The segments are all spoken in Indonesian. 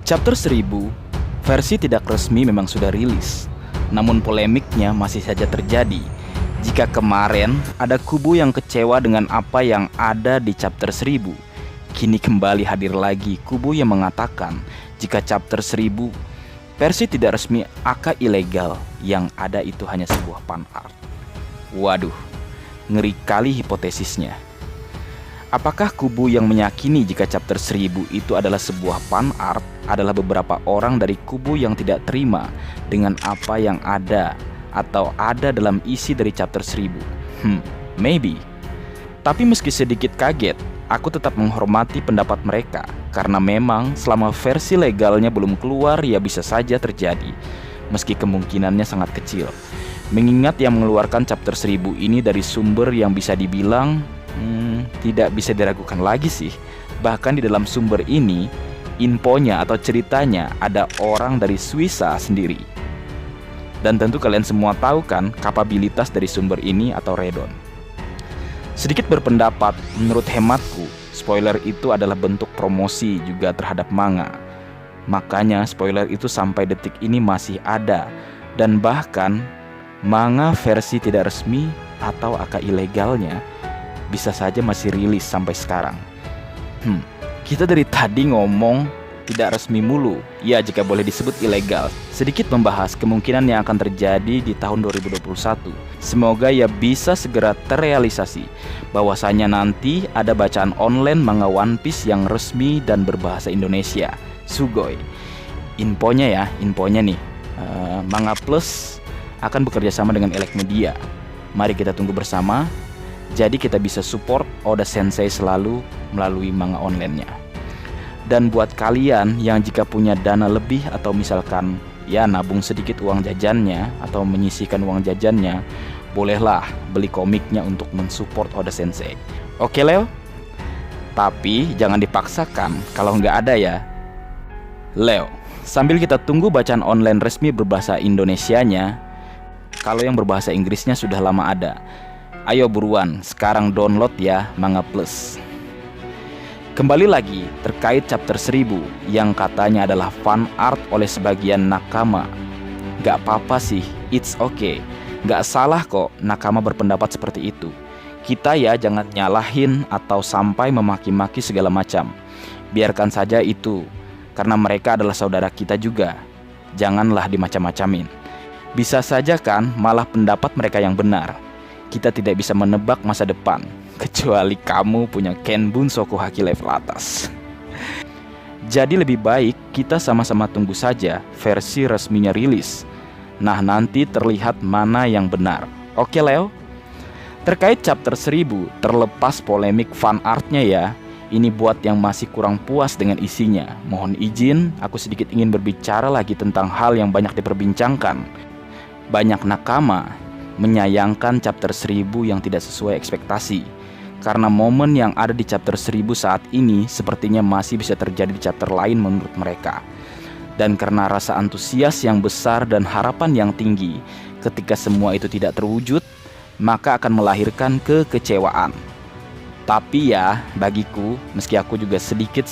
Chapter 1000, versi tidak resmi memang sudah rilis. Namun polemiknya masih saja terjadi. Jika kemarin ada kubu yang kecewa dengan apa yang ada di chapter 1000, kini kembali hadir lagi kubu yang mengatakan jika chapter 1000 versi tidak resmi aka ilegal, yang ada itu hanya sebuah fan art. Waduh, ngeri kali hipotesisnya. Apakah kubu yang meyakini jika chapter 1000 itu adalah sebuah fan art adalah beberapa orang dari kubu yang tidak terima dengan apa yang ada atau ada dalam isi dari chapter 1000? Maybe. Tapi meski sedikit kaget, aku tetap menghormati pendapat mereka, karena memang selama versi legalnya belum keluar ya bisa saja terjadi, meski kemungkinannya sangat kecil. Mengingat yang mengeluarkan chapter 1000 ini dari sumber yang bisa dibilang tidak bisa diragukan lagi sih. Bahkan di dalam sumber ini, infonya atau ceritanya ada orang dari Swissa sendiri. Dan tentu kalian semua tahu kan kapabilitas dari sumber ini atau Redon. Sedikit berpendapat, menurut hematku, spoiler itu adalah bentuk promosi juga terhadap manga. Makanya spoiler itu sampai detik ini masih ada. Dan bahkan manga versi tidak resmi atau aka ilegalnya bisa saja masih rilis sampai sekarang. Kita dari tadi ngomong tidak resmi mulu, ya jika boleh disebut ilegal. Sedikit membahas kemungkinan yang akan terjadi di tahun 2021. Semoga ya bisa segera terrealisasi, bahwasanya nanti ada bacaan online manga One Piece yang resmi dan berbahasa Indonesia. Sugoi. Infonya nih, Manga Plus akan bekerja sama dengan Elec Media. Mari kita tunggu bersama. Jadi kita bisa support Oda Sensei selalu melalui manga online-nya. Dan buat kalian yang jika punya dana lebih atau misalkan ya nabung sedikit uang jajannya atau menyisihkan uang jajannya, bolehlah beli komiknya untuk mensupport Oda Sensei. Oke Leo? Tapi jangan dipaksakan kalau nggak ada ya. Leo, sambil kita tunggu bacaan online resmi berbahasa Indonesianya, kalau yang berbahasa Inggrisnya sudah lama ada. Ayo buruan, sekarang download ya Manga Plus. Kembali lagi terkait chapter 1000 yang katanya adalah fan art oleh sebagian nakama. Gak apa-apa sih, it's okay. Gak salah kok nakama berpendapat seperti itu. Kita ya jangan nyalahin atau sampai memaki-maki segala macam. Biarkan saja itu, karena mereka adalah saudara kita juga. Janganlah dimacam-macamin. Bisa saja kan malah pendapat mereka yang benar. Kita tidak bisa menebak masa depan, kecuali kamu punya Ken Bunsoku Haki level atas. Jadi lebih baik kita sama-sama tunggu saja versi resminya rilis. Nah nanti terlihat mana yang benar. Oke Leo? Terkait chapter 1000, terlepas polemik fan artnya ya, ini buat yang masih kurang puas dengan isinya. Mohon izin, aku sedikit ingin berbicara lagi tentang hal yang banyak diperbincangkan. Banyak nakama menyayangkan chapter 1000 yang tidak sesuai ekspektasi, karena momen yang ada di chapter 1000 saat ini sepertinya masih bisa terjadi di chapter lain menurut mereka. Dan karena rasa antusias yang besar dan harapan yang tinggi, ketika semua itu tidak terwujud, maka akan melahirkan kekecewaan. Tapi ya bagiku, meski aku juga sedikit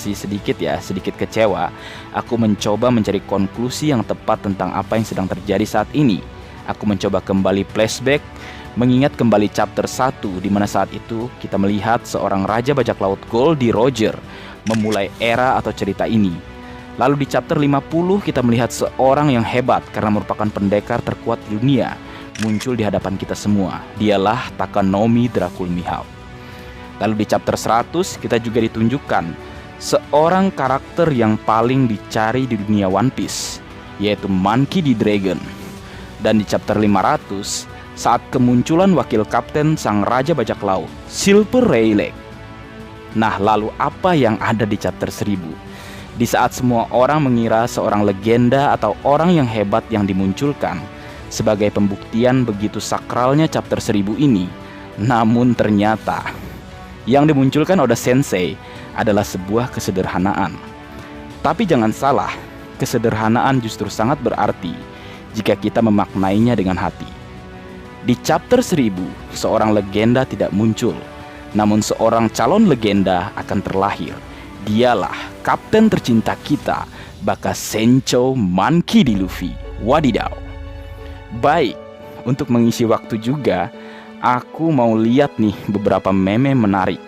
kecewa, aku mencoba mencari konklusi yang tepat tentang apa yang sedang terjadi saat ini. Aku mencoba kembali flashback, mengingat kembali chapter 1 di mana saat itu kita melihat seorang raja bajak laut Goldie Roger memulai era atau cerita ini. Lalu di chapter 50 kita melihat seorang yang hebat karena merupakan pendekar terkuat di dunia muncul di hadapan kita semua. Dialah Takanomi Dracul Mihawk. Lalu di chapter 100 kita juga ditunjukkan seorang karakter yang paling dicari di dunia One Piece, yaitu Monkey D. Dragon. Dan di chapter 500, saat kemunculan wakil kapten sang raja bajak laut, Silver Rayleigh. Nah lalu apa yang ada di chapter 1000? Di saat semua orang mengira seorang legenda atau orang yang hebat yang dimunculkan sebagai pembuktian begitu sakralnya chapter 1000 ini, namun ternyata yang dimunculkan Oda Sensei adalah sebuah kesederhanaan. Tapi jangan salah, kesederhanaan justru sangat berarti jika kita memaknainya dengan hati. Di chapter 1000, seorang legenda tidak muncul, namun seorang calon legenda akan terlahir. Dialah kapten tercinta kita, Baka Sencho Monkey D. Luffy. Wadidaw. Baik, untuk mengisi waktu juga, aku mau lihat nih beberapa meme menarik.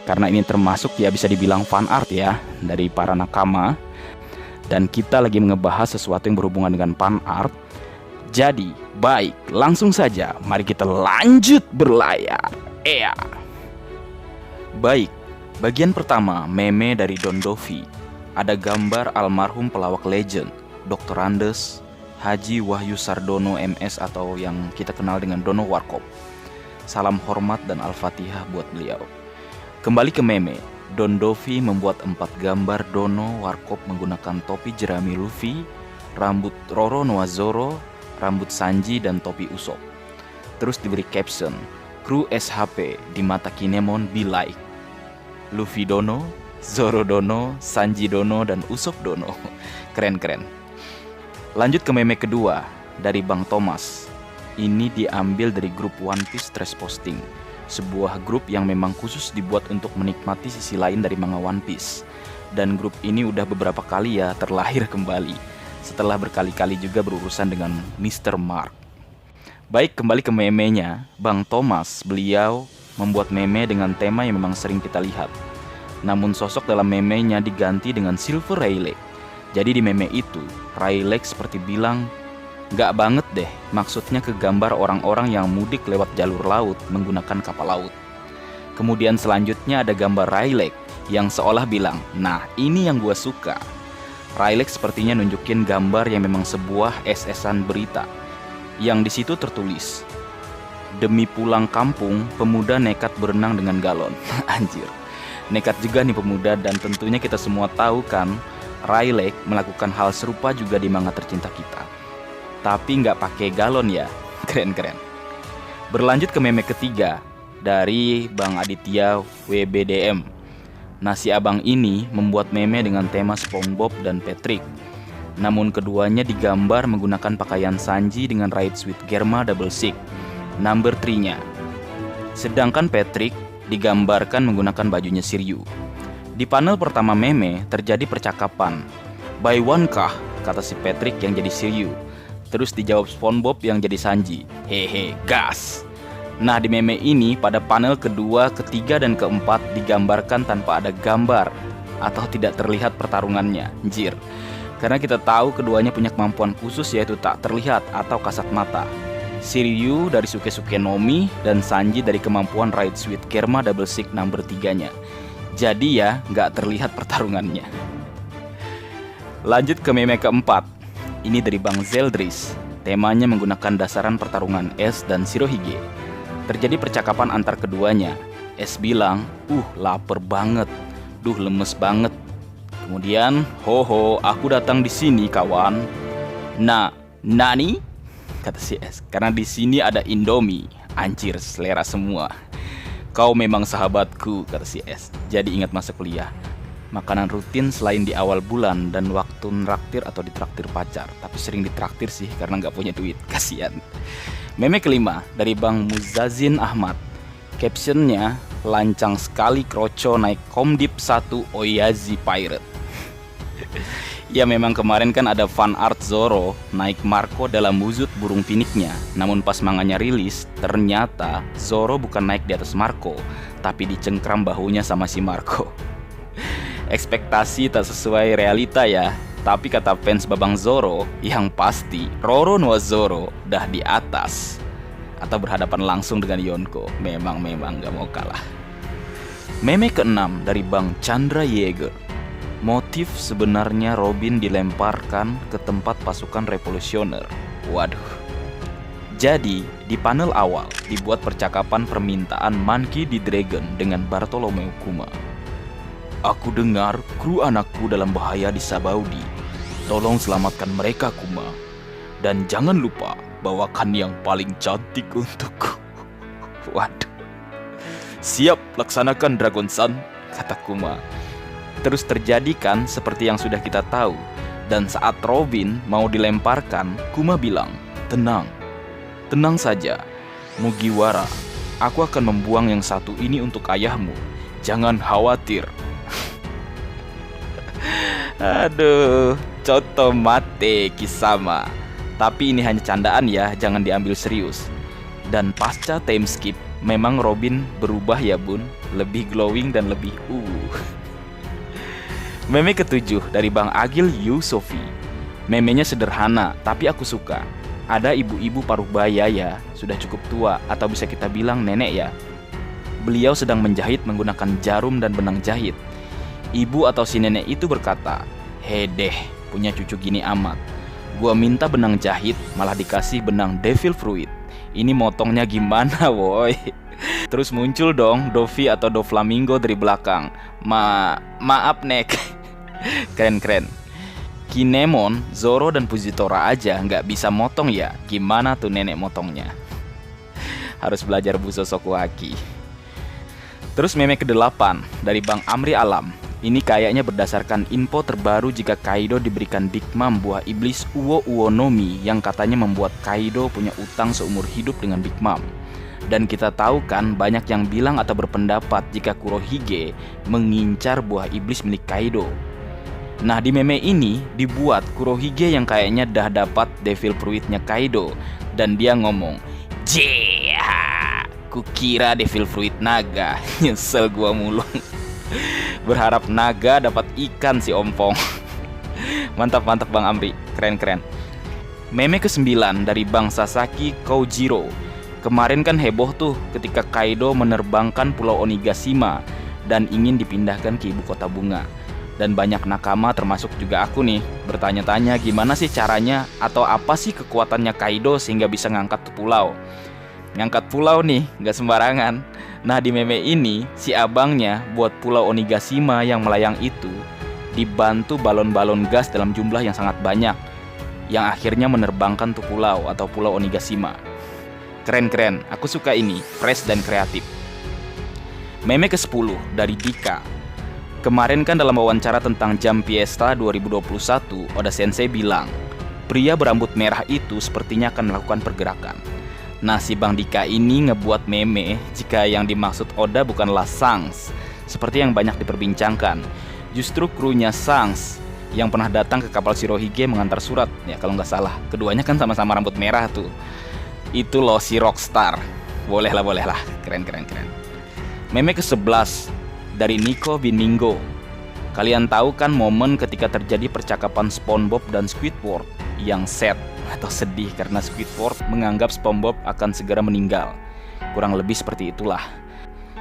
Karena ini termasuk ya bisa dibilang fan art ya dari para nakama. Dan kita lagi ngebahas sesuatu yang berhubungan dengan fan art. Jadi, baik, langsung saja mari kita lanjut berlayar. Baik, bagian pertama meme dari Don Dovi. Ada gambar almarhum pelawak legend Dr. Andes Haji Wahyu Sardono MS atau yang kita kenal dengan Dono Warkop. Salam hormat dan Al-Fatihah buat beliau. Kembali ke meme, Don Dovi membuat 4 gambar Dono Warkop menggunakan topi jerami Luffy, rambut Roro Noa Zoro, rambut Sanji, dan topi Usopp. Terus diberi caption, kru SHP di mata Kinemon be like Luffy Dono, Zoro Dono, Sanji Dono, dan Usopp Dono. Keren-keren. Lanjut ke meme kedua dari Bang Thomas. Ini diambil dari grup One Piece Trash Posting, sebuah grup yang memang khusus dibuat untuk menikmati sisi lain dari manga One Piece. Dan grup ini udah beberapa kali ya terlahir kembali, setelah berkali-kali juga berurusan dengan Mr. Mark. Baik, kembali ke memenya. Bang Thomas, beliau membuat meme dengan tema yang memang sering kita lihat. Namun sosok dalam memenya diganti dengan Silver Rayleigh. Jadi di meme itu, Rayleigh seperti bilang, "Gak banget deh, maksudnya ke gambar orang-orang yang mudik lewat jalur laut menggunakan kapal laut." Kemudian selanjutnya ada gambar Rayleigh yang seolah bilang, "Nah ini yang gue suka." Rayleigh sepertinya nunjukin gambar yang memang sebuah SS-an berita, yang di situ tertulis, "Demi pulang kampung, pemuda nekat berenang dengan galon." Anjir, nekat juga nih pemuda, dan tentunya kita semua tahu kan, Rayleigh melakukan hal serupa juga di manga tercinta kita. Tapi nggak pakai galon ya, keren-keren. Berlanjut ke meme ketiga dari Bang Aditya WBDM. Nah, si abang ini membuat meme dengan tema SpongeBob dan Patrick. Namun keduanya digambar menggunakan pakaian Sanji dengan Ride Sweet Germa Double Six number 3-nya. Sedangkan Patrick digambarkan menggunakan bajunya Shiryu. Di panel pertama meme terjadi percakapan. "By one kah?" kata si Patrick yang jadi Shiryu. Terus dijawab SpongeBob yang jadi Sanji. "Hehe, gas." Nah, di meme ini pada panel kedua, ketiga, dan keempat digambarkan tanpa ada gambar atau tidak terlihat pertarungannya. Anjir. Karena kita tahu keduanya punya kemampuan khusus yaitu tak terlihat atau kasat mata. Shiryu dari Suke Nomi dan Sanji dari kemampuan Ride Sweet Germa Double Six number 3-nya. Jadi ya nggak terlihat pertarungannya. Lanjut ke meme keempat. Ini dari Bang Zeldris. Temanya menggunakan dasaran pertarungan S dan Shirohige. Terjadi percakapan antar keduanya. S bilang, lapar banget. Duh, lemes banget." Kemudian, "Hoho, aku datang di sini, kawan." "Nah, nani?" kata si S. "Karena di sini ada Indomie." Anjir, selera semua. "Kau memang sahabatku," kata si S. "Jadi ingat masa kuliah. Makanan rutin selain di awal bulan dan waktu nraktir atau ditraktir pacar. Tapi sering ditraktir sih karena nggak punya duit. Kasian." Meme kelima dari Bang Muzazin Ahmad. Captionnya, "Lancang sekali Kroco naik Komdip 1 Oyazi Pirate." Ya memang kemarin kan ada fan art Zoro naik Marco dalam wujud burung piniknya. Namun pas manganya rilis, ternyata Zoro bukan naik di atas Marco, tapi dicengkram bahunya sama si Marco. Ekspektasi tak sesuai realita ya. Tapi kata fans Babang Zoro, yang pasti Roro Noa Zoro dah di atas atau berhadapan langsung dengan Yonko. Memang gak mau kalah. Meme keenam dari Bang Chandra Yeager. Motif sebenarnya Robin dilemparkan ke tempat pasukan revolusioner. Waduh. Jadi di panel awal dibuat percakapan permintaan Monkey D. Dragon dengan Bartolomeo Kuma. Aku dengar kru anakku dalam bahaya di Sabaudi. Tolong selamatkan mereka, Kuma. Dan jangan lupa bawakan yang paling cantik untukku. Waduh. Siap, laksanakan Dragon Sun, kata Kuma. Terus terjadi kan seperti yang sudah kita tahu. Dan saat Robin mau dilemparkan, Kuma bilang, tenang, tenang saja, Mugiwara. Aku akan membuang yang satu ini untuk ayahmu. Jangan khawatir. Aduh, coto mate Kisama. Tapi ini hanya candaan ya, jangan diambil serius. Dan pasca time skip, memang Robin berubah ya bun, lebih glowing dan lebih Meme ketujuh dari Bang Agil Yusofi. Memenya sederhana, tapi aku suka. Ada ibu-ibu paruh baya ya, sudah cukup tua, atau bisa kita bilang nenek ya. Beliau sedang menjahit menggunakan jarum dan benang jahit. Ibu atau si nenek itu berkata, "Hedeh, punya cucu gini amat. Gua minta benang jahit, malah dikasih benang devil fruit. Ini motongnya gimana woi?" Terus muncul dong Dovi atau Doflamingo dari belakang. Maaf Nek. Keren-keren. Kinemon, Zoro dan Fujitora aja nggak bisa motong ya. Gimana tuh nenek motongnya? Harus belajar Buso Sokuhaki. Terus meme ke-8 dari Bang Amri Alam. Ini kayaknya berdasarkan info terbaru jika Kaido diberikan Big Mom buah iblis Uo Uonomi yang katanya membuat Kaido punya utang seumur hidup dengan Big Mom. Dan kita tahu kan banyak yang bilang atau berpendapat jika Kurohige mengincar buah iblis milik Kaido. Nah di meme ini dibuat Kurohige yang kayaknya dah dapat devil fruitnya Kaido. Dan dia ngomong, "Jeha, kukira devil fruit naga." Nyesel gua mulung. Berharap naga dapat ikan si ompong. Mantap Bang Amri, keren. Meme ke-9 dari Bang Sasaki Koujiro. Kemarin kan heboh tuh ketika Kaido menerbangkan Pulau Onigashima dan ingin dipindahkan ke ibu kota bunga. Dan banyak nakama termasuk juga aku nih bertanya-tanya gimana sih caranya atau apa sih kekuatannya Kaido sehingga bisa ngangkat tuh pulau. Ngangkat pulau nih gak sembarangan. Nah di meme ini si abangnya buat Pulau Onigashima yang melayang itu dibantu balon-balon gas dalam jumlah yang sangat banyak yang akhirnya menerbangkan tuh pulau atau Pulau Onigashima. Keren, aku suka ini, fresh dan kreatif. Meme ke-10 dari Dika. Kemarin kan dalam wawancara tentang Jam Fiesta 2021, Oda Sensei bilang, pria berambut merah itu sepertinya akan melakukan pergerakan. Nah si Bang Dika ini ngebuat meme jika yang dimaksud Oda bukanlah Shanks, seperti yang banyak diperbincangkan. Justru krunya Shanks yang pernah datang ke kapal Shirohige mengantar surat, ya kalau nggak salah. Keduanya kan sama-sama rambut merah tuh. Itu loh si Rockstar. Boleh lah, keren. Meme ke-11 dari Nico Biningo. Kalian tahu kan momen ketika terjadi percakapan SpongeBob dan Squidward yang sad atau sedih karena Squidward menganggap SpongeBob akan segera meninggal. Kurang lebih seperti itulah.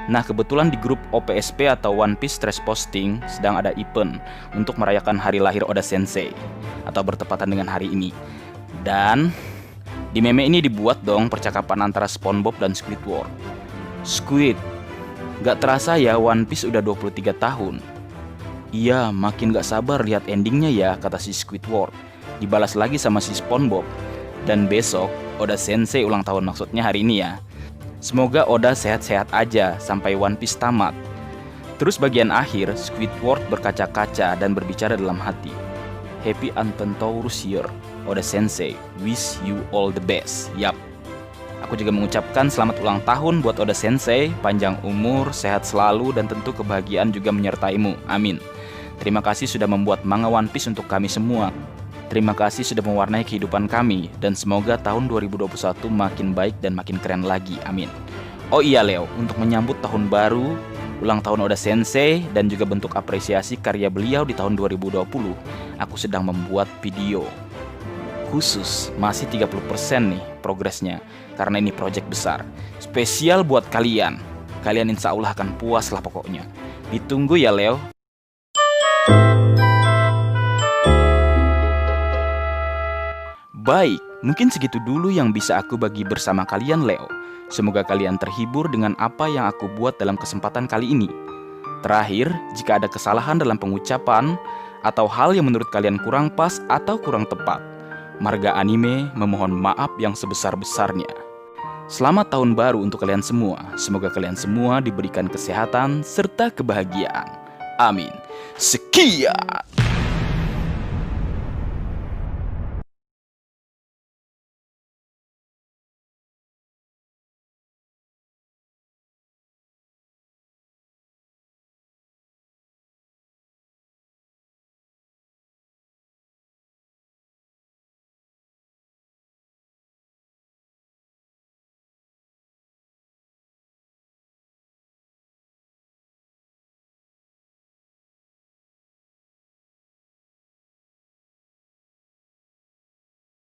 Nah kebetulan di grup OPSP atau One Piece Stress Posting sedang ada event untuk merayakan hari lahir Oda Sensei atau bertepatan dengan hari ini. Dan di meme ini dibuat dong percakapan antara SpongeBob dan Squidward. "Squid, gak terasa ya One Piece udah 23 tahun. Iya, makin gak sabar lihat endingnya ya," kata si Squidward. Dibalas lagi sama si SpongeBob. "Dan besok Oda Sensei ulang tahun, maksudnya hari ini ya. Semoga Oda sehat-sehat aja sampai One Piece tamat." Terus bagian akhir Squidward berkaca-kaca dan berbicara dalam hati. "Happy Antentourus Year, Oda Sensei, wish you all the best." Yap, aku juga mengucapkan selamat ulang tahun buat Oda Sensei, panjang umur, sehat selalu, dan tentu kebahagiaan juga menyertaimu. Amin. Terima kasih sudah membuat manga One Piece untuk kami semua. Terima kasih sudah mewarnai kehidupan kami, dan semoga tahun 2021 makin baik dan makin keren lagi. Amin. Oh iya Leo, untuk menyambut tahun baru, ulang tahun Oda Sensei, dan juga bentuk apresiasi karya beliau di tahun 2020, aku sedang membuat video khusus, masih 30% nih progresnya, karena ini project besar spesial buat kalian. Kalian insya Allah akan puas lah pokoknya. Ditunggu ya Leo. Baik, mungkin segitu dulu yang bisa aku bagi bersama kalian Leo. Semoga kalian terhibur dengan apa yang aku buat dalam kesempatan kali ini. Terakhir, jika ada kesalahan dalam pengucapan atau hal yang menurut kalian kurang pas atau kurang tepat, Marga Anime memohon maaf yang sebesar-besarnya. Selamat tahun baru untuk kalian semua. Semoga kalian semua diberikan kesehatan serta kebahagiaan. Amin. Sekian.